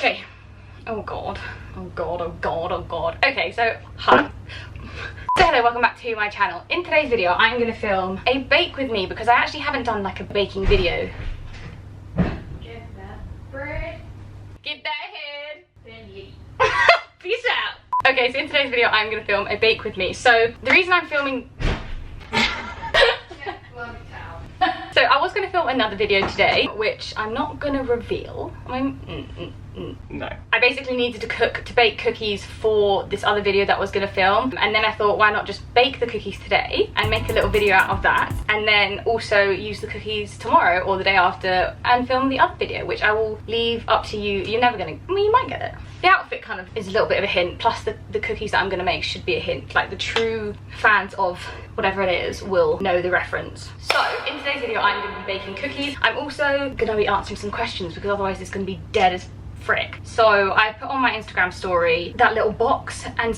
Okay. Oh god. Oh god, oh god, oh god. Okay, so hi. So hello, welcome back to my channel. In today's video, I'm going to film a bake with me because I actually haven't done like a baking video. Get that bread. Get that head. Then you. Peace out. Okay, so in today's video, I'm going to film a bake with me. So the reason I'm filming... So I was going to film another video today, which I'm not going to reveal. No. I basically needed to bake cookies for this other video that I was going to film, and then I thought, why not just bake the cookies today and make a little video out of that, and then also use the cookies tomorrow or the day after and film the other video, which I will leave up to you. You're never going to, I mean, you might get it. The outfit kind of is a little bit of a hint, plus the cookies that I'm going to make should be a hint. Like, the true fans of whatever it is will know the reference. So in today's video, I'm going to be baking cookies. I'm also going to be answering some questions because otherwise it's going to be dead as frick. So I put on my Instagram story that little box and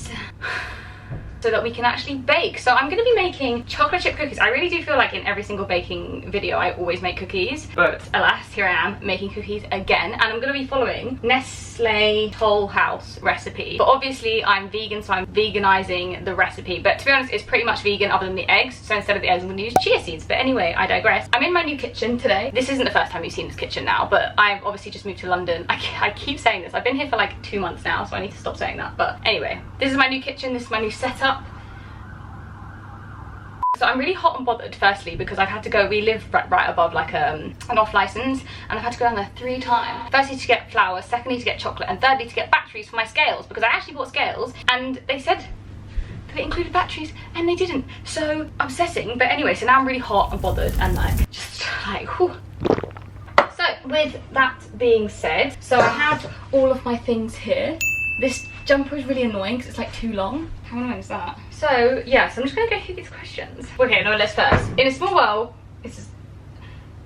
so that we can actually bake. So I'm going to be making chocolate chip cookies. I really do feel like in every single baking video I always make cookies, but alas, here I am making cookies again, and I'm going to be following Nestle Toll House recipe. But obviously I'm vegan, so I'm veganizing the recipe, but to be honest, it's pretty much vegan other than the eggs. So instead of the eggs, I'm going to use chia seeds. But anyway, I digress. I'm in my new kitchen today. This isn't the first time you've seen this kitchen now, but I've obviously just moved to London. I keep saying this. I've been here for like 2 months now, so I need to stop saying that. But anyway, this is my new kitchen. This is my new setup. So I'm really hot and bothered, firstly, because I've had to go, we live right above like an off license, and I've had to go down there 3 times. Firstly to get flour, secondly to get chocolate, and thirdly to get batteries for my scales, because I actually bought scales and they said that it included batteries and they didn't. So upsetting. But anyway, so now I'm really hot and bothered and like, just like, whew. So with that being said, so I have all of my things here. This jumper is really annoying because it's like too long. How annoying is that? So yeah, so I'm just gonna go through these questions. Okay, no, let's first. In a small bowl, this is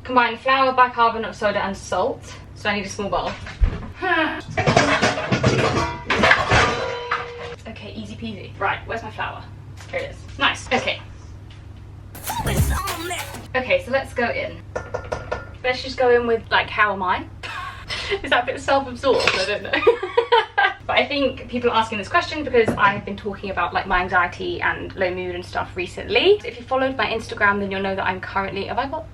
combine flour, bicarbonate of soda and salt. So I need a small bowl. Okay, easy peasy. Right, where's my flour? Here it is. Nice, okay. Okay, so let's go in. Let's just go in with like, how am I? Is that a bit self-absorbed? I don't know. But I think people are asking this question because I've been talking about like my anxiety and low mood and stuff recently. So if you followed my Instagram, then you'll know that I'm currently, have I got?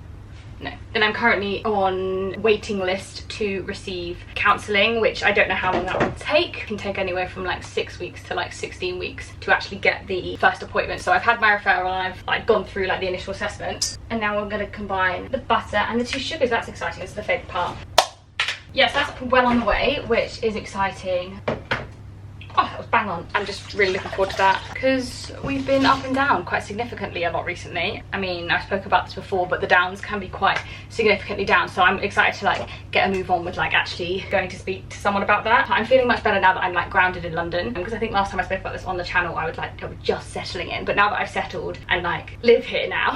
No. Then I'm currently on waiting list to receive counselling, which I don't know how long that will take. It can take anywhere from like 6 weeks to like 16 weeks to actually get the first appointment. So I've had my referral and I've gone through like the initial assessment. And now we're going to combine the butter and the 2 sugars. That's exciting. This is the favourite part. Yes, that's well on the way, which is exciting. Oh, that was bang on. I'm just really looking forward to that because we've been up and down quite significantly a lot recently. I mean, I spoke about this before, but the downs can be quite significantly down. So I'm excited to like get a move on with like actually going to speak to someone about that. I'm feeling much better now that I'm like grounded in London, because I think last time I spoke about this on the channel, I was just settling in. But now that I've settled and like live here now,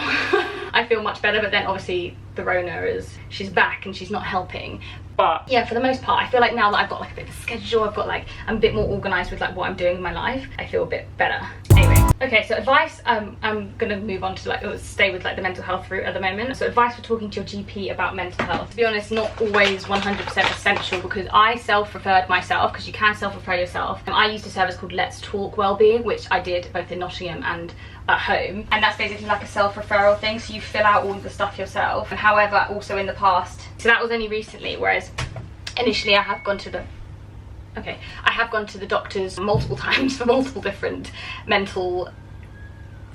I feel much better. But then obviously the Rona she's back and she's not helping. But yeah, for the most part, I feel like now that I've got like a bit of a schedule, I've got like, I'm a bit more organised with like what I'm doing in my life, I feel a bit better. Anyway, okay, so advice, I'm gonna move on to like, stay with like the mental health route at the moment. So advice for talking to your GP about mental health. To be honest, not always 100% essential, because I self-referred myself, because you can self-refer yourself. I used a service called Let's Talk Wellbeing, which I did both in Nottingham and at home, and that's basically like a self-referral thing, so you fill out all of the stuff yourself. And however, also in the past, so that was only recently, whereas initially I have gone to the doctors multiple times for multiple different mental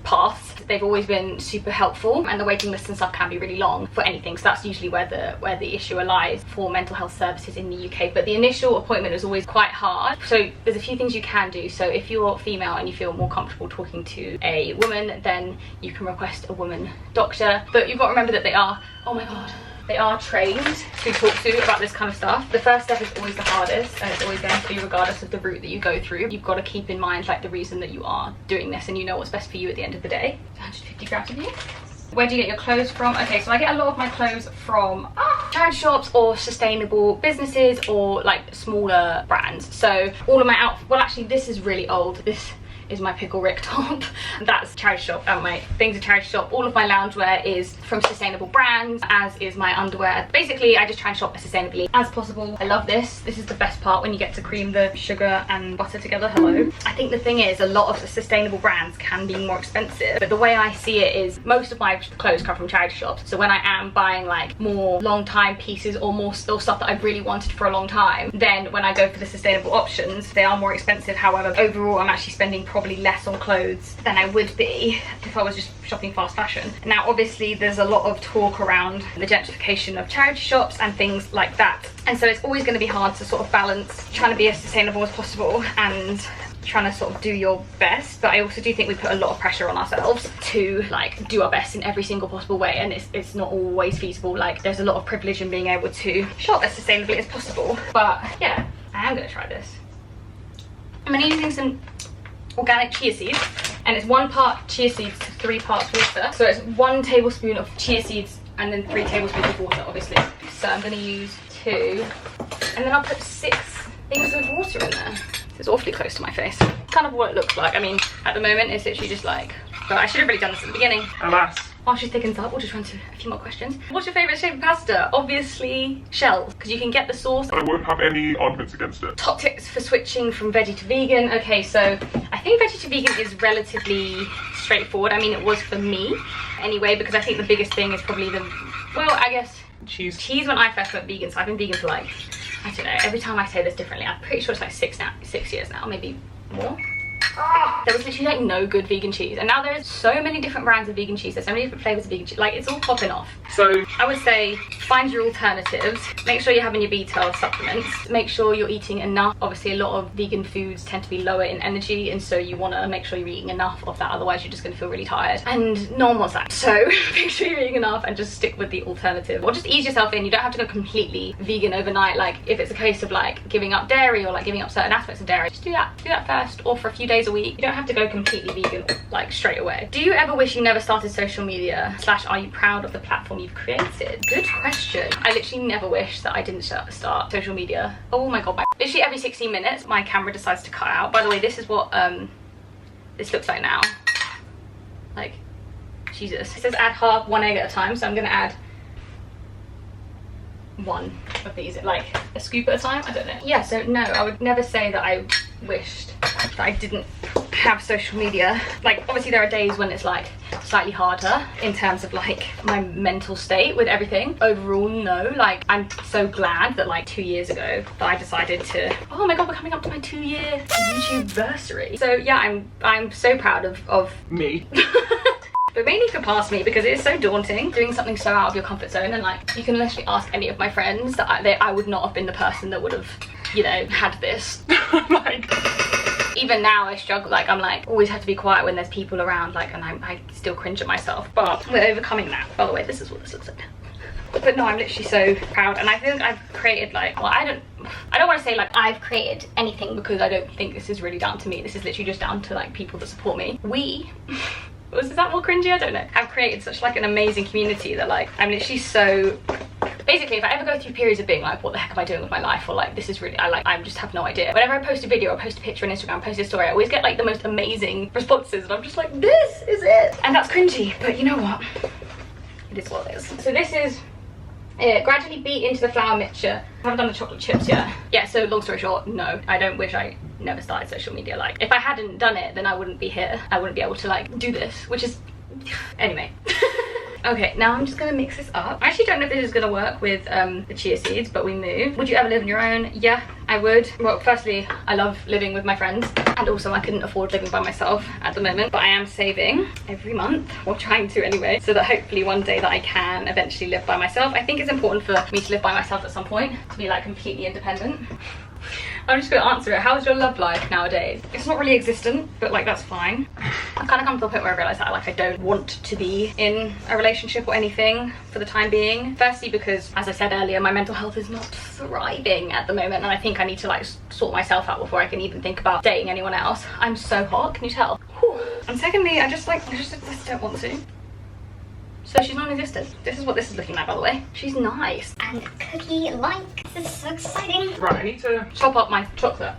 paths. They've always been super helpful, and the waiting lists and stuff can be really long for anything, so that's usually where the issue lies for mental health services in the UK. But the initial appointment is always quite hard, so there's a few things you can do. So if you're female and you feel more comfortable talking to a woman, then you can request a woman doctor, but you've got to remember that they are, oh my god, they are trained to talk to about this kind of stuff. The first step is always the hardest, and it's always going to be regardless of the route that you go through. You've got to keep in mind like the reason that you are doing this, and you know what's best for you at the end of the day. 150 grams of you. Where do you get your clothes from? Okay, so I get a lot of my clothes from charity shops or sustainable businesses or like smaller brands. So all of my outfits, well actually this is really old. This is my pickle Rick top. That's charity shop, and my things are charity shop. All of my loungewear is from sustainable brands, as is my underwear. Basically, I just try and shop as sustainably as possible. I love this. This is the best part, when you get to cream the sugar and butter together. Hello. I think the thing is, a lot of the sustainable brands can be more expensive, but the way I see it is most of my clothes come from charity shops. So when I am buying like more long time pieces or more still stuff that I've really wanted for a long time, then when I go for the sustainable options, they are more expensive. However, overall, I'm actually spending probably less on clothes than I would be if I was just shopping fast fashion. Now, obviously, there's a lot of talk around the gentrification of charity shops and things like that. And so it's always going to be hard to sort of balance trying to be as sustainable as possible and trying to sort of do your best. But I also do think we put a lot of pressure on ourselves to like do our best in every single possible way, and it's not always feasible. Like, there's a lot of privilege in being able to shop as sustainably as possible. But yeah, I am going to try this. I'm going to be using some organic chia seeds, and it's 1 part chia seeds to 3 parts water. So it's 1 tablespoon of chia seeds and then 3 tablespoons of water, obviously. So I'm going to use 2, and then I'll put 6 things of water in there. It's awfully close to my face. Kind of what it looks like. I mean, at the moment it's literally just like, but I should have really done this at the beginning. Alas. While she thickens up, we'll just run through a few more questions. What's your favourite shape of pasta? Obviously shells, because you can get the sauce. I won't have any arguments against it. Top tips for switching from veggie to vegan. Okay, so I think veggie to vegan is relatively straightforward. I mean, it was for me anyway, because I think the biggest thing is probably the, well, I guess cheese. Cheese when I first went vegan. So I've been vegan for like, I don't know, every time I say this differently, I'm pretty sure it's like 6 years now, maybe more. There was literally like no good vegan cheese, and now there's so many different brands of vegan cheese. There's so many different flavors of vegan cheese, like it's all popping off. So I would say find your alternatives. Make sure you're having your B12 supplements. Make sure you're eating enough. Obviously, a lot of vegan foods tend to be lower in energy, and so you want to make sure you're eating enough of that, otherwise you're just going to feel really tired, and no one wants that. So make sure you're eating enough and just stick with the alternative, or just ease yourself in. You don't have to go completely vegan overnight. Like, if it's a case of like giving up dairy or like giving up certain aspects of dairy, just do that first, or for a few days a week. You don't have to go completely vegan like straight away. Do you ever wish you never started social media, / are you proud of the platform you've created? Good question. I literally never wish that I didn't start social media. Oh my god, literally every 16 minutes my camera decides to cut out. By the way, this is what this looks like now. Like, Jesus. It says add half 1 egg at a time, so I'm gonna add 1 of these, like a scoop at a time. I don't know. Yeah, so no, I would never say that I wished that I didn't have social media. Like, obviously there are days when it's like slightly harder in terms of like my mental state with everything. Overall, no, like I'm so glad that like 2 years ago that I decided to, oh my god, we're coming up to my 2-year YouTubeversary. So yeah, I'm so proud of me. But mainly for past me, because it is so daunting doing something so out of your comfort zone, and like you can literally ask any of my friends that I would not have been the person that would have, you know, had this. Like, even now I struggle, like I'm like always have to be quiet when there's people around, like, and I still cringe at myself, but we're overcoming that. By the way, this is what this looks like. But no, I'm literally so proud, and I think I've created like, well, I don't want to say like I've created anything, because I don't think this is really down to me. This is literally just down to like people that support me. Is that more cringy? I don't know. I've created such like an amazing community that like I'm literally so, basically if I ever go through periods of being like, what the heck am I doing with my life, or like this is really, I just have no idea. Whenever I post a video or post a picture on Instagram, post a story, I always get like the most amazing responses, and I'm just like, this is it. And that's cringy, but you know what? It is what it is. So this is gradually beat into the flour mixture. I haven't done the chocolate chips yet. Yeah, so long story short, no, I don't wish I never started social media. Like, if I hadn't done it, then I wouldn't be here. I wouldn't be able to like do this, which is, anyway. Okay, now I'm just gonna mix this up. I actually don't know if this is gonna work with the chia seeds, but we move. Would you ever live on your own? Yeah, I would. Well, firstly, I love living with my friends, and also I couldn't afford living by myself at the moment, but I am saving every month, or trying to anyway, so that hopefully one day that I can eventually live by myself. I think it's important for me to live by myself at some point, to be like completely independent. I'm just gonna answer it. How's your love life nowadays? It's not really existent, but like that's fine. I've kind of come to the point where I realise that like I don't want to be in a relationship or anything for the time being. Firstly, because as I said earlier, my mental health is not thriving at the moment, and I think I need to like sort myself out before I can even think about dating anyone else. I'm so hot, can you tell? Whew. And secondly, I just don't want to. So she's non-existent. This is what this is looking like, by the way. She's nice. And cookie-like. This is so exciting. Right, I need to Chop up my chocolate.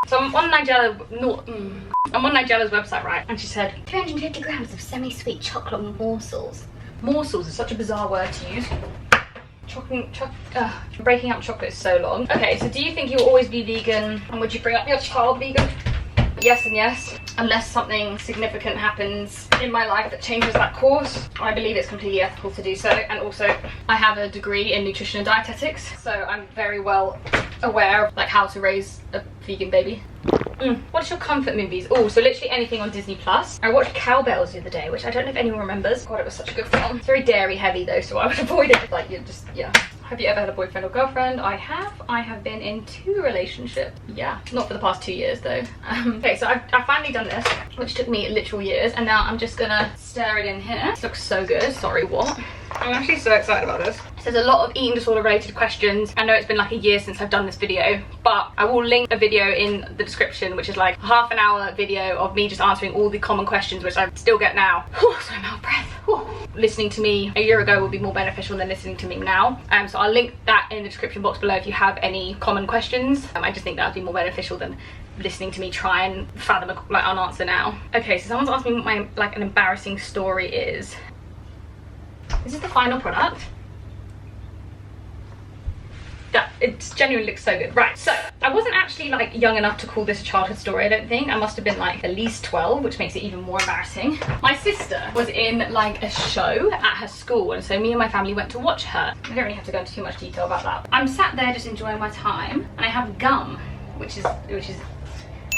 So I'm on Nigella's website, right? And she said 250 grams of semi-sweet chocolate morsels. morsels is such a bizarre word to use. Breaking up chocolate is so long. Okay, so do you think you'll always be vegan, and would you bring up your child vegan? Yes and yes, unless something significant happens in my life that changes that course. I believe it's completely ethical to do so, and also I have a degree in nutrition and dietetics, so I'm very well aware of like how to raise a vegan baby. What's your comfort movies? Oh, so literally anything on Disney Plus. I watched Cowbells the other day, which I don't know if anyone remembers. God, it was such a good film. It's very dairy heavy though, so I would avoid it. Like, you're just, yeah. Have you ever had a boyfriend or girlfriend? I have. I have been in 2 relationships. Yeah, not for the past 2 years though. Okay, so I've finally done this, which took me literal years, and now I'm just gonna stir it in here. This looks so good. Sorry, what? I'm actually so excited about this. So there's a lot of eating disorder related questions. I know it's been like a year since I've done this video, but I will link a video in the description, which is like a half-an-hour video of me just answering all the common questions, which I still get now. Oh, so I'm out of breath. Oh. Listening to me a year ago will be more beneficial than listening to me now. So I'll link that in the description box below if you have any common questions. I just think that would be more beneficial than listening to me try and fathom an answer now. Okay, so someone's asked me what my an embarrassing story is. This is the final product. Yeah, it genuinely looks so good. Right, so I wasn't actually like young enough to call this a childhood story, I don't think. I must have been like at least 12, which makes it even more embarrassing. My sister was in like a show at her school, and so me and my family went to watch her. I don't really have to go into too much detail about that. I'm sat there just enjoying my time, and I have gum, which is a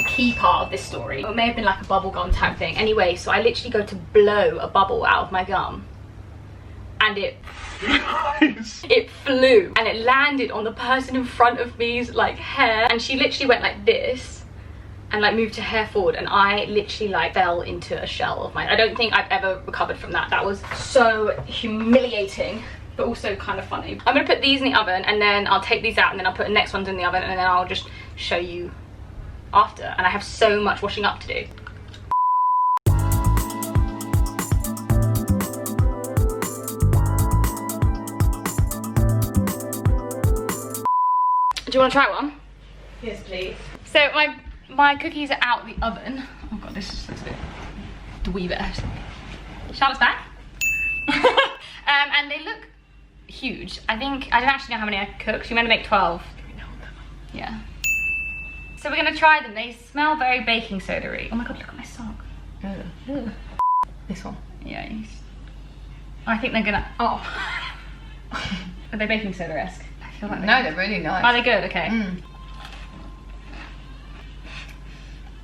key part of this story. It may have been like a bubble gum type thing. Anyway, so I literally go to blow a bubble out of my gum, and it flew, and it landed on the person in front of me's like hair, and she literally went like this and like moved her hair forward, and I literally like fell into a shell of mine. I don't think I've ever recovered from that. That was so humiliating, but also kind of funny. I'm gonna put these in the oven, and then I'll take these out, and then I'll put the next ones in the oven, and then I'll just show you after. And I have so much washing up to do. Do you want to try one? Yes, please. So my cookies are out the oven. Oh god, this just looks a bit dweebish. Charlotte's back. And they look huge. I don't actually know how many I cooked. She meant to make 12. Yeah. So we're gonna try them. They smell very baking soda-y. Oh my god, look at my sock. This one. Yeah. I think they're gonna. Oh. Are they baking soda-esque? Like no, they're really nice. Are they good? Okay.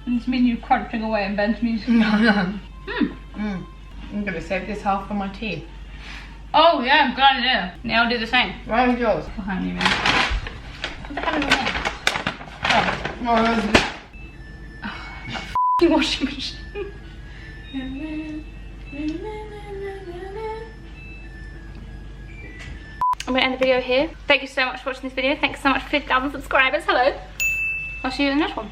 It's me and you crunching away and Ben's music. I'm gonna save this half for my tea. Oh yeah, I'm glad I did. Now I'll do the same. Where is yours? Behind you, man. What the hell is that? Oh, washing machine. I'm gonna end the video here. Thank you so much for watching this video. Thanks so much for 50,000 subscribers. Hello. I'll see you in the next one.